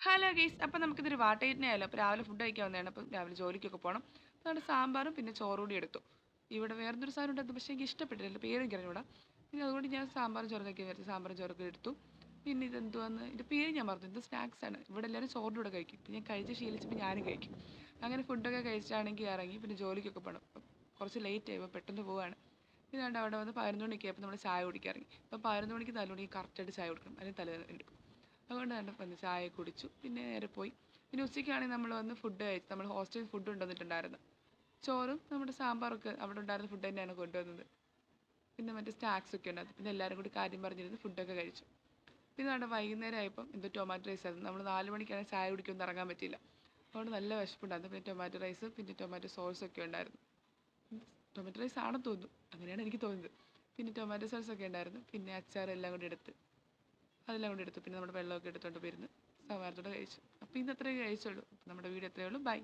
Hello guys, അപ്പോൾ നമുക്കിതൊരു വാട്ടേറ്റിനായാലോ. അപ്പോൾ രാവിലെ ഫുഡ് കഴിക്കാൻ വന്നതാണ്. അപ്പം രാവിലെ ജോലിക്കൊക്കെ പോകണം. അതുകൊണ്ട് സാമ്പാറും പിന്നെ ചോറ് കൂടി എടുത്തു. ഇവിടെ വേറൊരു സാധനം ഉണ്ടായിരുന്നു, പക്ഷേ എനിക്ക് ഇഷ്ടപ്പെട്ടില്ല, പേര് എനിക്കറിഞ്ഞൂടാ. പിന്നെ അതുകൊണ്ട് ഞാൻ സാമ്പാറും ചോറൊക്കെ വിചാരിച്ചു സാമ്പാറും ചോറൊക്കെ എടുത്തു. പിന്നെ ഇതെന്തുവാന്ന് ഇതിൻ്റെ പേര് ഞാൻ പറഞ്ഞു, ഇത് സ്നാക്സാണ്. ഇവിടെ എല്ലാവരും ചോറിൻ്റെ കൂടെ കഴിക്കും. പിന്നെ ഞാൻ കഴിച്ച് ശീലിച്ചപ്പോൾ ഞാനും കഴിക്കും. അങ്ങനെ ഫുഡൊക്കെ കഴിച്ചിട്ടാണെങ്കിൽ ഇറങ്ങി. പിന്നെ ജോലിക്കൊക്കെ പോകണം. കുറച്ച് ലേറ്റ് ആയി, ഇപ്പോൾ പെട്ടെന്ന് പോവുകയാണ്. പിന്നെ അവിടെ വന്ന് 11 മണിക്ക് ആയപ്പോൾ നമ്മൾ ചായ കുടിക്കാൻ ഇറങ്ങി. അപ്പോൾ 11 മണിക്ക് 4 മണിക്ക് കറക്റ്റായിട്ട് ചായ കൊടുക്കണം, അതിന് തലേന്ന് ഉണ്ട്. അതുകൊണ്ട് തന്നെ വന്ന് ചായ കുടിച്ചു. പിന്നെ നേരെ പോയി. പിന്നെ ഉച്ചയ്ക്കാണെങ്കിൽ നമ്മൾ വന്ന് ഫുഡ് കഴിച്ചു. നമ്മൾ ഹോസ്റ്റലിൽ ഫുഡ് കൊണ്ടുവന്നിട്ടുണ്ടായിരുന്നു. ചോറും നമ്മുടെ സാമ്പാറൊക്കെ അവിടെ ഉണ്ടായിരുന്ന ഫുഡ് തന്നെയാണ് കൊണ്ടുവന്നത്. പിന്നെ മറ്റേ സ്നാക്സൊക്കെ ഉണ്ടായിരുന്നു. പിന്നെ എല്ലാവരും കൂടി കാര്യം പറഞ്ഞിരുന്ന് ഫുഡൊക്കെ കഴിച്ചു. പിന്നെ അവിടെ വൈകുന്നേരം ആയപ്പം എന്തോ ടൊമാറ്റോ റൈസ് ആയിരുന്നു. നമ്മൾ 4 മണിക്കാണ് ചായ കുടിക്കൊന്നും ഇറങ്ങാൻ പറ്റില്ല. അതുകൊണ്ട് നല്ല വിശപ്പുണ്ടായിരുന്നു. പിന്നെ ടൊമാറ്റോ റൈസ് പിന്നെ ടൊമാറ്റോ സോസൊക്കെ ഉണ്ടായിരുന്നു. ടൊമാറ്റോ റൈസ് ആണെന്ന് തോന്നുന്നു, അങ്ങനെയാണ് എനിക്ക് തോന്നുന്നത്. പിന്നെ ടൊമാറ്റോ സോസൊക്കെ ഉണ്ടായിരുന്നു. പിന്നെ അച്ചാറെല്ലാം കൂടി എടുത്ത് അതെല്ലാം കൂടി എടുത്തു. പിന്നെ നമ്മുടെ വെള്ളമൊക്കെ എടുത്തുകൊണ്ട് പോയിരുന്ന് സവാർത്തോടെ കഴിച്ചു. അപ്പോൾ ഇന്ന് അത്രയും കഴിച്ചുള്ളൂ. നമ്മുടെ വീഡിയോ എത്രയേ ഉള്ളൂ. ബൈ.